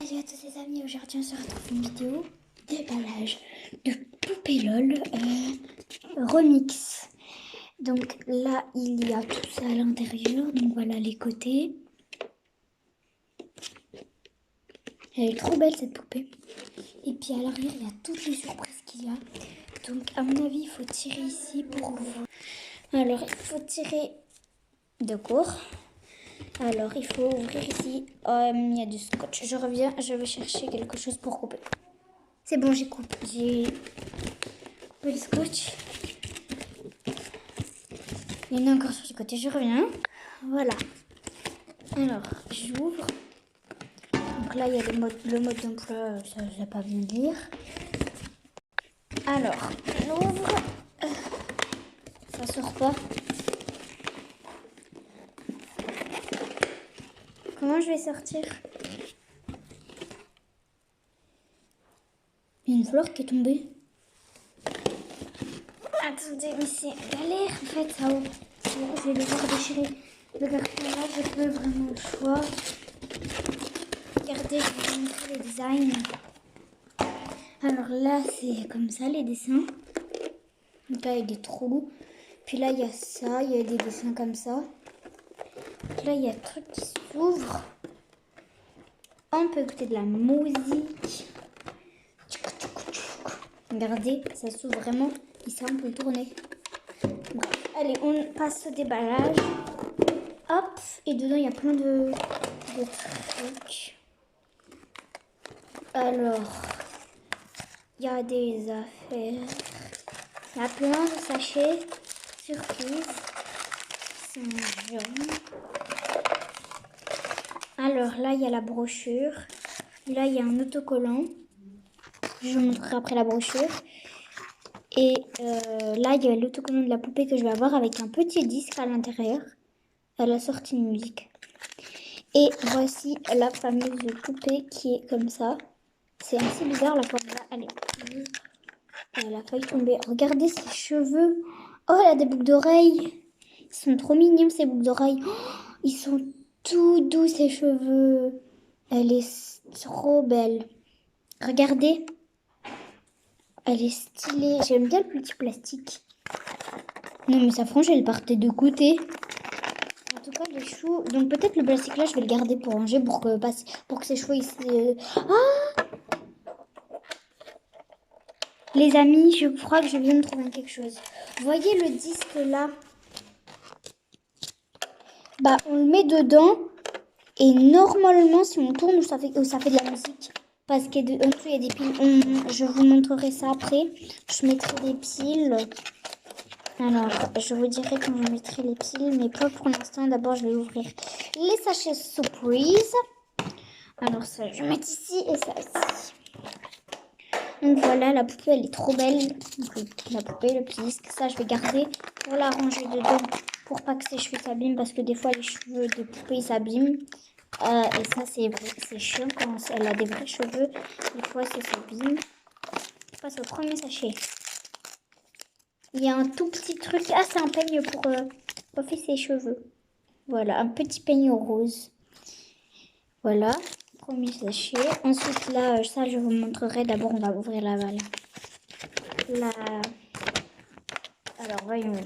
Salut à tous les amis, aujourd'hui on se retrouve une vidéo déballage de poupée LOL remix. Donc là il y a tout ça à l'intérieur, donc voilà les côtés. Elle est trop belle cette poupée. Et puis à l'arrière il y a toutes les surprises qu'il y a. Donc à mon avis il faut tirer ici pour ouvrir. Alors il faut tirer de court. Alors il faut ouvrir ici, il y a du scotch. Je reviens, je vais chercher quelque chose pour couper. C'est bon, j'ai coupé le scotch. Il y en a encore sur le côté, je reviens. Voilà. Alors, j'ouvre. Donc là, il y a le mode d'emploi, ça je n'ai pas besoin de lire. Alors, j'ouvre. Ça sort pas. Comment je vais sortir? Il y a une fleur qui est tombée. Attendez, mais c'est galère en fait, ça. Je vais devoir déchirer le carton là, j'ai pas vraiment le choix. Regardez, je vais vous montrer les designs. Alors là, c'est comme ça les dessins. Donc là, il y a des trous. Puis là, il y a ça, il y a des dessins comme ça. Donc là, il y a un truc qui s'ouvre. On peut écouter de la musique. Regardez, ça s'ouvre vraiment. Et ça, on peut le tourner. Bon, allez, on passe au déballage. Hop, et dedans, il y a plein de trucs. Alors, il y a des affaires. Il y a plein de sachets. Surprise. C'est jaune. Alors là, il y a la brochure. Là, il y a un autocollant. Je vous montrerai après la brochure. Et là, il y a l'autocollant de la poupée que je vais avoir avec un petit disque à l'intérieur. À la sortie de musique. Et voici la fameuse poupée qui est comme ça. C'est assez bizarre la forme là. Allez. Elle a failli tomber. Regardez ses cheveux. Oh, elle a des boucles d'oreilles. Ils sont trop mignons ces boucles d'oreilles. Oh, ils sont tout doux ses cheveux. Elle est trop belle. Regardez. Elle est stylée. J'aime bien le petit plastique. Non mais sa frange elle partait de côté. En tout cas les choux. Donc peut-être le plastique là je vais le garder pour ranger pour que ses cheveux ici. Ah, les amis, je crois que je viens de trouver quelque chose. Vous voyez le disque là? Bah, on le met dedans et normalement, si on tourne, ça fait de la musique. Parce qu'en dessous, il y a des piles. Je vous montrerai ça après. Je mettrai des piles. Alors, je vous dirai quand je mettrai les piles, mais pas pour l'instant. D'abord, je vais ouvrir les sachets surprise. Alors, ça, je vais mettre ici et ça ici. Donc voilà, la poupée, elle est trop belle. Donc, la poupée, le petit disque, ça, je vais garder pour la ranger dedans. Pour pas que ses cheveux s'abîment, parce que des fois, les cheveux de poupée s'abîment. Et ça, c'est chiant quand elle a des vrais cheveux. Des fois, ça s'abîme. Je passe au premier sachet. Il y a un tout petit truc. Ah, c'est un peigne pour coiffer ses cheveux. Voilà, un petit peigne rose. Voilà. Premier sachet. Ensuite, là, ça, je vous montrerai. D'abord, on va ouvrir la balle. Alors, voyons.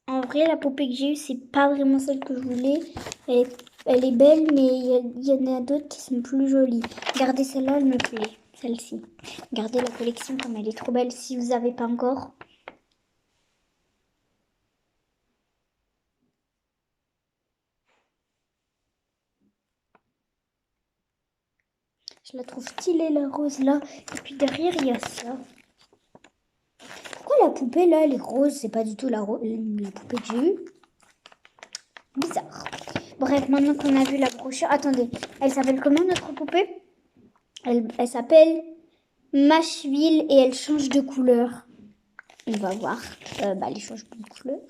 En vrai, la poupée que j'ai eue, c'est pas vraiment celle que je voulais. Elle est belle, mais il y en a d'autres qui sont plus jolies. Regardez celle-là, elle me plaît. Celle-ci. Regardez la collection comme elle est trop belle. Si vous n'avez pas encore. Je la trouve stylée, la rose là. Et puis derrière, il y a ça. Pourquoi la poupée là, elle est rose? C'est pas du tout la poupée que j'ai eue. Bizarre. Bref, maintenant qu'on a vu la brochure. Attendez, elle s'appelle comment notre poupée? Elle s'appelle Mashville et elle change de couleur. On va voir. Elle change de couleur.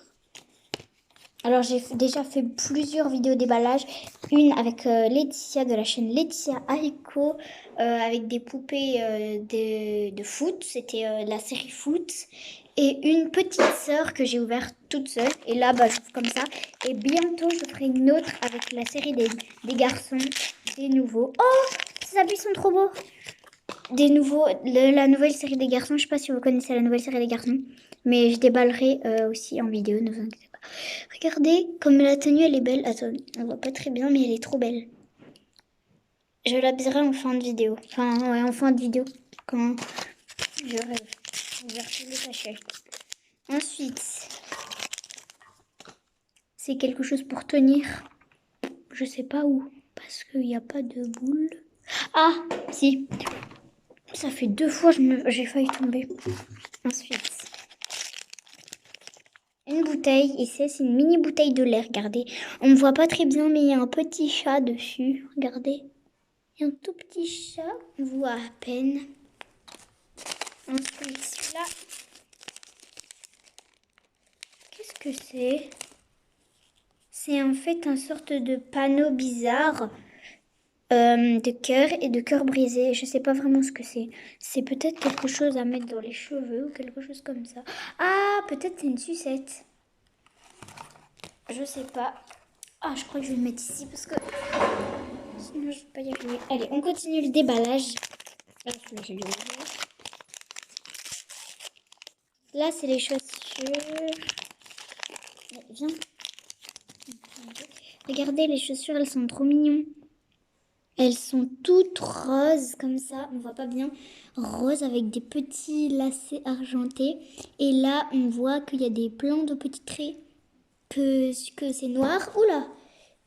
Alors, j'ai déjà fait plusieurs vidéos déballage. Une avec Laetitia de la chaîne Laetitia Haricot, avec des poupées de foot. C'était la série foot. Et une petite sœur que j'ai ouverte toute seule. Et là, bah, je fais comme ça. Et bientôt, je ferai une autre avec la série des garçons, des nouveaux. Oh, ces habits sont trop beaux. Des nouveaux, la nouvelle série des garçons. Je sais pas si vous connaissez la nouvelle série des garçons. Mais je déballerai aussi en vidéo, ne vous inquiétez pas. Regardez comme la tenue elle est belle. Attends, on voit pas très bien mais elle est trop belle. Je l'habillerai en fin de vidéo. Enfin ouais, en fin de vidéo quand je rêve. Ouvrir tous les sachets. Ensuite, c'est quelque chose pour tenir. Je sais pas où parce qu'il n'y a pas de boule. Ah, si. Ça fait 2 fois j'ai failli tomber. Ensuite, une bouteille, et c'est une mini bouteille de lait, regardez. On ne voit pas très bien, mais il y a un petit chat dessus, regardez. Il y a un tout petit chat, on voit à peine. Ensuite, celui-là, qu'est-ce que c'est? C'est en fait une sorte de panneau bizarre de cœur et de cœur brisé. Je sais pas vraiment ce que c'est. C'est peut-être quelque chose à mettre dans les cheveux ou quelque chose comme ça. Ah, peut-être c'est une sucette. Je sais pas. Ah, je crois que je vais le mettre ici parce que sinon je vais pas y arriver. Allez, on continue le déballage. Ah, celui-là, je vais l'ouvrir. Là, c'est les chaussures. Viens. Regardez, les chaussures, elles sont trop mignonnes. Elles sont toutes roses, comme ça, on voit pas bien. Rose avec des petits lacets argentés. Et là, on voit qu'il y a des plans de petits traits. Que c'est noir. Oula!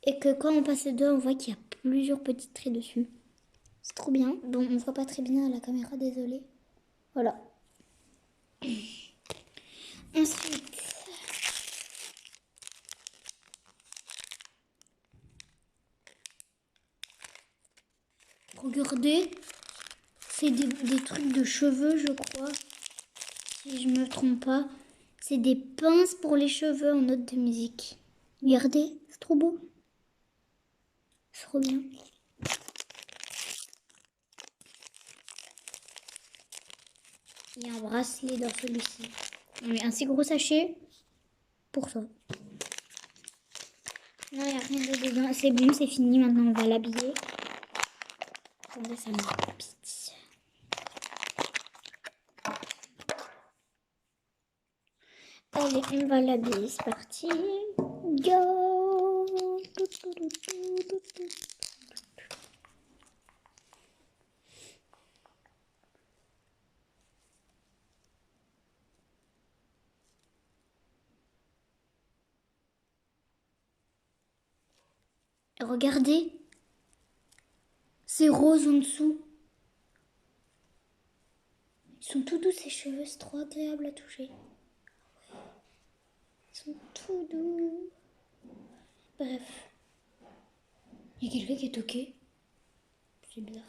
Et que quand on passe dedans, on voit qu'il y a plusieurs petits traits dessus. C'est trop bien. Bon, on voit pas très bien à la caméra, désolée. Voilà. Ensuite, regardez, c'est des trucs de cheveux, je crois, si je me trompe pas. C'est des pinces pour les cheveux en note de musique. Regardez, c'est trop beau. C'est trop bien. Il y a un bracelet dans celui-ci. On met un si gros sachet pour ça. Non, il n'y a rien de dedans. C'est bon, c'est fini. Maintenant, on va l'habiller. Attendez, ça me pique. Allez, on va l'habiller. C'est parti. Go! Regardez. C'est rose en dessous. Ils sont tout doux ces cheveux. C'est trop agréable à toucher. Ils sont tout doux. Bref. Il y a quelqu'un qui est toqué. C'est bizarre.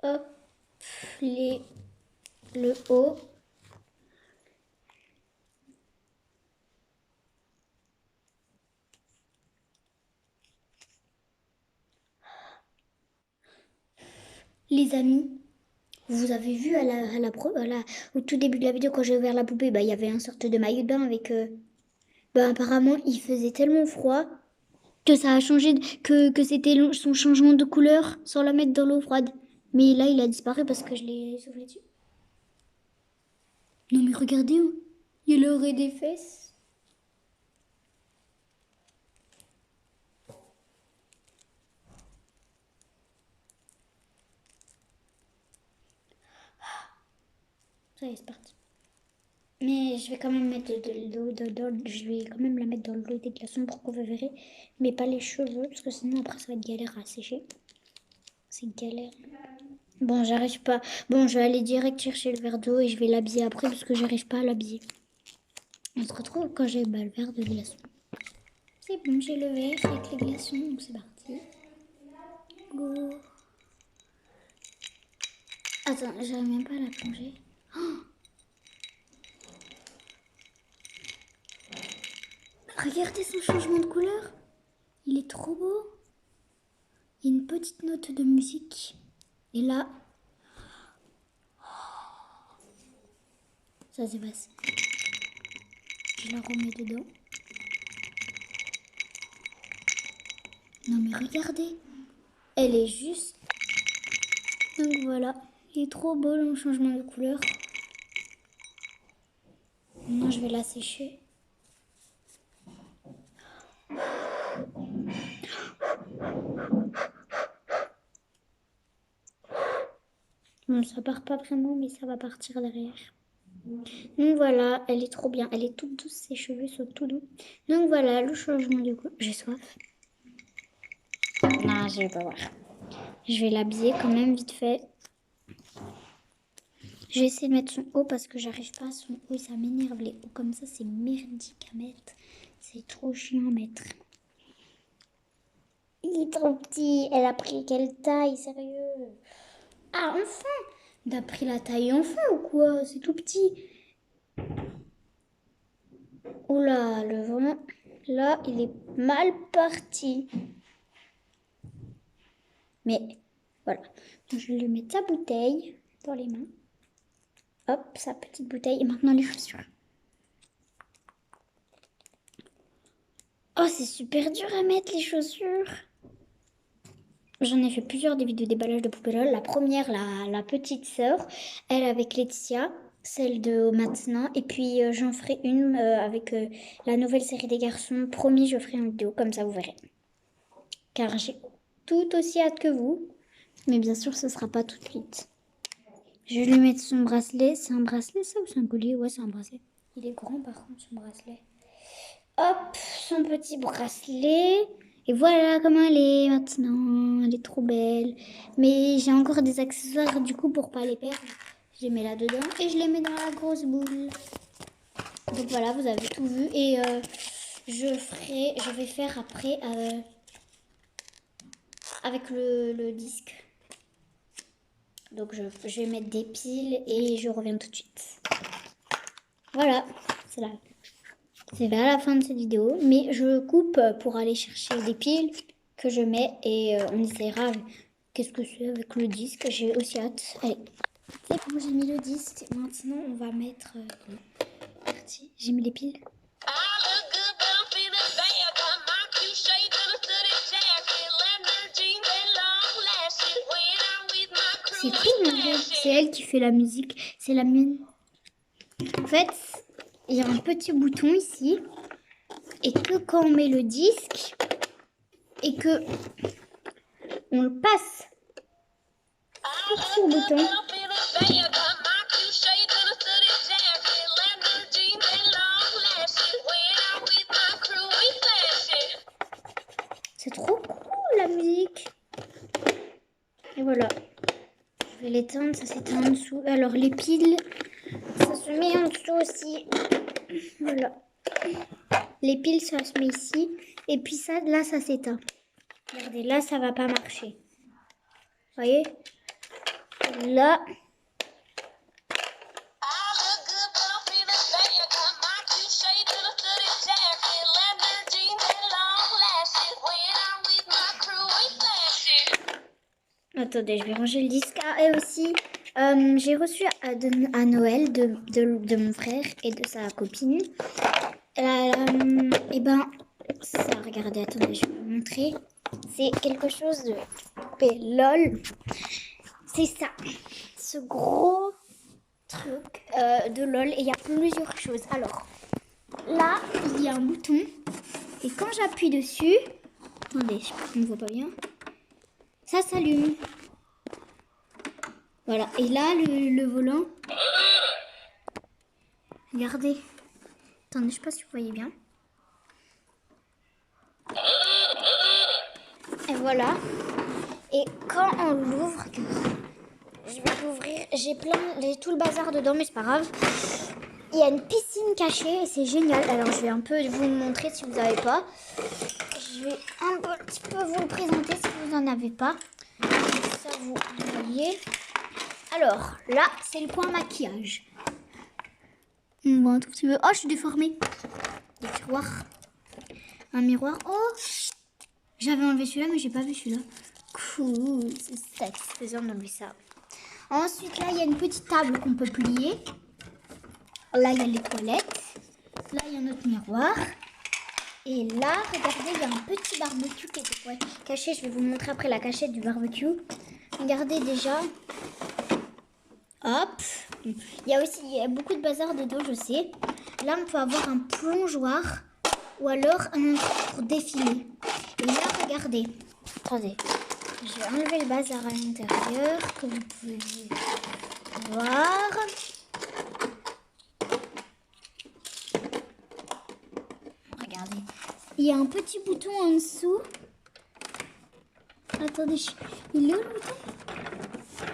Hop. Le haut. Les amis, vous avez vu au tout début de la vidéo quand j'ai ouvert la poupée, bah, il y avait une sorte de maillot de bain avec... bah, apparemment, il faisait tellement froid que ça a changé, que c'était son changement de couleur sans la mettre dans l'eau froide. Mais là, il a disparu parce que je l'ai soufflé dessus. Non mais regardez, il aurait des fesses. Ça y est, c'est parti. Mais je vais quand même mettre de l'eau je vais quand même la mettre dans l'eau des glaçons pour que vous verrez. Mais pas les cheveux, parce que sinon après ça va être galère à sécher. C'est galère. Bon, j'arrive pas. Bon, je vais aller direct chercher le verre d'eau et je vais l'habiller après parce que j'arrive pas à l'habiller. On se retrouve quand j'ai le verre de glaçons. C'est bon, j'ai le verre avec les glaçons, donc c'est parti. Go. Attends, j'arrive même pas à la plonger. Oh, Regardez son changement de couleur. Il est trop beau. Il y a une petite note de musique. Et là, ça s'est passé. Je la remets dedans. Non mais regardez. Elle est juste... Donc voilà. Il est trop beau le changement de couleur. Maintenant je vais la sécher. Bon, ça part pas vraiment, mais ça va partir derrière. Donc voilà, elle est trop bien. Elle est toute douce, ses cheveux sont tout doux. Donc voilà, le changement de couleur. J'ai soif. Non, je vais pas voir. Je vais l'habiller quand même vite fait. Je vais essayer de mettre son haut parce que j'arrive pas à son haut. Ça m'énerve les hauts comme ça, c'est merdique à mettre. C'est trop chiant à mettre. Il est trop petit. Elle a pris quelle taille, sérieux? Ah, enfant! T'as pris la taille enfant ou quoi? C'est tout petit. Oula, le vent, là, il est mal parti. Mais voilà. Donc, je vais lui mettre sa bouteille dans les mains. Hop, sa petite bouteille. Et maintenant, les chaussures. Oh, c'est super dur à mettre les chaussures. J'en ai fait plusieurs des vidéos déballage de poubelle. La première, la petite sœur, elle avec Laetitia, celle de maintenant. Et puis j'en ferai une avec la nouvelle série des garçons. Promis, je ferai une vidéo, comme ça vous verrez. Car j'ai tout aussi hâte que vous. Mais bien sûr, ce sera pas tout de suite. Je vais lui mettre son bracelet. C'est un bracelet ça ou c'est un collier? Ouais, c'est un bracelet. Il est grand par contre, son bracelet. Hop, son petit bracelet. Et voilà comment elle est maintenant. Elle est trop belle. Mais j'ai encore des accessoires du coup pour pas les perdre. Je les mets là-dedans et je les mets dans la grosse boule. Donc voilà, vous avez tout vu. Et je vais faire après avec le disque. Donc je vais mettre des piles et je reviens tout de suite. Voilà, c'est là. C'est vers la fin de cette vidéo, mais je coupe pour aller chercher des piles que je mets et on essaiera qu'est-ce que c'est avec le disque. J'ai aussi hâte. Allez, c'est bon, j'ai mis le disque. Maintenant, on va mettre... parti. J'ai mis les piles. C'est cool, en vrai. C'est elle qui fait la musique. C'est la mienne. En fait, il y a un petit bouton ici. Et que quand on met le disque et que on le passe sur ce bouton, c'est trop cool la musique. Et voilà. Je vais l'éteindre, ça s'éteint en dessous. Alors les piles, ça se met en dessous aussi. Voilà. Les piles, ça se met ici. Et puis ça, là, ça s'éteint. Regardez, là, ça va pas marcher. Vous voyez? Là. Attendez, je vais ranger le disque. Ah, et aussi, j'ai reçu à Noël de mon frère et de sa copine. Et ben, ça, regardez, attendez, je vais vous montrer. C'est quelque chose de lol. C'est ça, ce gros truc de lol. Et il y a plusieurs choses. Alors, là, il y a un bouton. Et quand j'appuie dessus, attendez, on ne voit pas bien. Ça s'allume. Voilà. Et là, le volant. Regardez. Attendez, je sais pas si vous voyez bien. Et voilà. Et quand on l'ouvre, je vais l'ouvrir. J'ai tout le bazar dedans, mais c'est pas grave. Il y a une piscine cachée et c'est génial. Alors, je vais un peu vous le montrer si vous n'avez pas. Je vais un petit peu vous le présenter si vous n'en avez pas. Ça, vous voyez. Alors, là, c'est le coin maquillage. Bon, un tout petit peu. Oh, je suis déformée. Des tiroirs. Un miroir. Oh, j'avais enlevé celui-là, mais j'ai pas vu celui-là. Cool, c'est satisfaisant d'enlever ça. Ensuite, là, il y a une petite table qu'on peut plier. Là, il y a les toilettes. Là, il y a notre miroir. Et là, regardez, il y a un petit barbecue qui était caché. Je vais vous montrer après la cachette du barbecue. Regardez déjà. Hop. Il y a beaucoup de bazar dedans, je sais. Là, on peut avoir un plongeoir ou alors un truc pour défiler. Et là, regardez. Attendez. Je vais enlever le bazar à l'intérieur, comme vous pouvez voir. Regardez. Il y a un petit bouton en dessous. Attendez, il est où le bouton?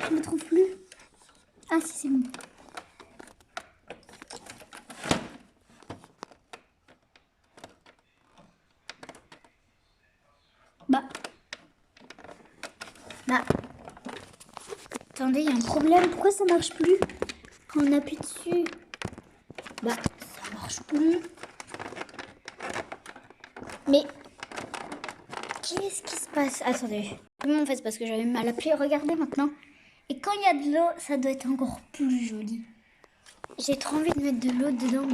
Je ne le trouve plus. Ah si, c'est bon. Bah. Attendez, il y a un problème. Pourquoi ça marche plus quand on appuie dessus? Bah, ça marche plus. Mais qu'est-ce qui se passe? Attendez. Comment on fait? Parce que j'avais mal appuyé. Regardez maintenant. Et quand il y a de l'eau, ça doit être encore plus joli. J'ai trop envie de mettre de l'eau dedans,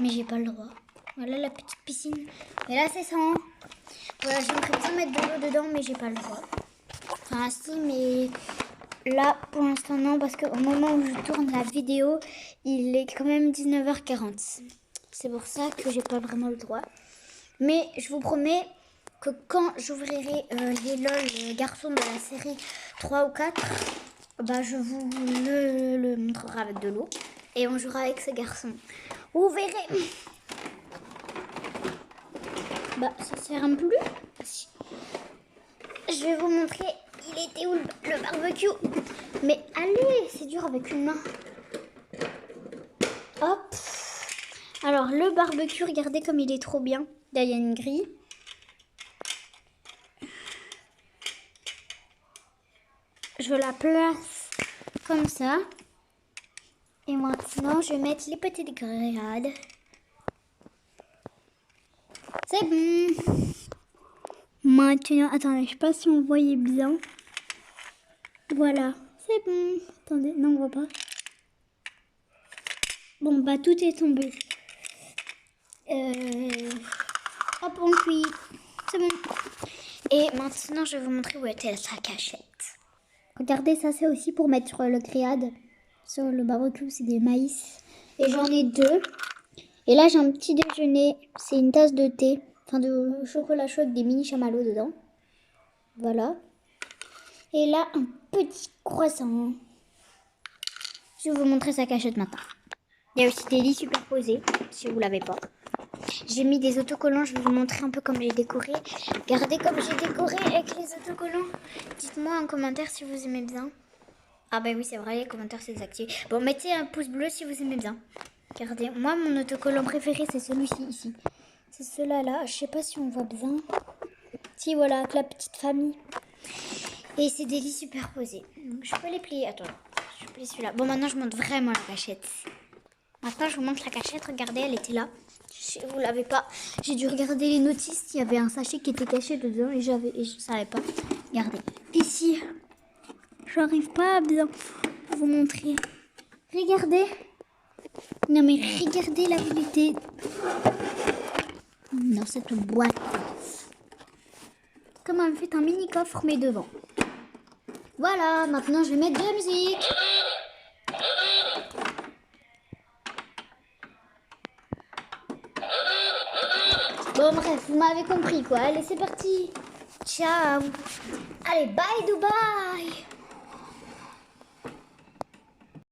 mais j'ai pas le droit. Voilà la petite piscine. Et là, c'est ça. Hein. Voilà, j'aimerais bien mettre de l'eau dedans, mais j'ai pas le droit. Enfin, si, mais là, pour l'instant, non, parce qu'au moment où je tourne la vidéo, il est quand même 19h40. C'est pour ça que j'ai pas vraiment le droit. Mais je vous promets que quand j'ouvrirai les LOL garçons de la série 3 ou 4, bah, je vous le montrerai avec de l'eau. Et on jouera avec ces garçons. Vous verrez. Bah, ça sert un peu plus. Je vais vous montrer. Il était où le barbecue? Mais allez, c'est dur avec une main. Hop. Alors, le barbecue, regardez comme il est trop bien. Là, il y a une grille. Je la place comme ça. Et maintenant, je vais mettre les petites grillades. C'est bon. Maintenant, attendez, je sais pas si on voyait bien. Voilà, c'est bon. Attendez, non, on voit pas. Bon, bah, tout est tombé. Hop, on cuit. C'est bon. Et maintenant, je vais vous montrer où était la cachette. Regardez, ça, c'est aussi pour mettre sur le grillade. Sur le barbecue, c'est des maïs. Et j'en ai 2. Et là, j'ai un petit déjeuner. C'est une tasse de thé. Enfin, de chocolat chaud avec des mini chamallows dedans. Voilà. Et là, un petit croissant. Je vais vous montrer sa cachette maintenant. Il y a aussi des lits superposés, si vous ne l'avez pas. J'ai mis des autocollants, je vais vous montrer un peu comme j'ai décoré. Regardez comme j'ai décoré avec les autocollants. Dites-moi en commentaire si vous aimez bien. Ah bah oui, c'est vrai, les commentaires c'est désactivé. Bon, mettez un pouce bleu si vous aimez bien. Regardez, moi mon autocollant préféré c'est celui-ci ici. C'est celui-là, je sais pas si on voit bien. Si, voilà, avec la petite famille. Et c'est des lits superposés. Donc je peux les plier. Attends, je plie celui-là. Bon, maintenant je montre vraiment la cachette. Maintenant je vous montre la cachette. Regardez, elle était là. Si vous l'avez pas, j'ai dû regarder les notices. Il y avait un sachet qui était caché dedans et je ne savais pas. Regardez, ici. J'arrive pas à bien vous montrer. Regardez. Non mais regardez la qualité dans cette boîte. Comme on fait un mini coffre mais devant. Voilà, maintenant je vais mettre de la musique. Bon bref, vous m'avez compris quoi. Allez, c'est parti. Ciao. Allez, bye Dubaï.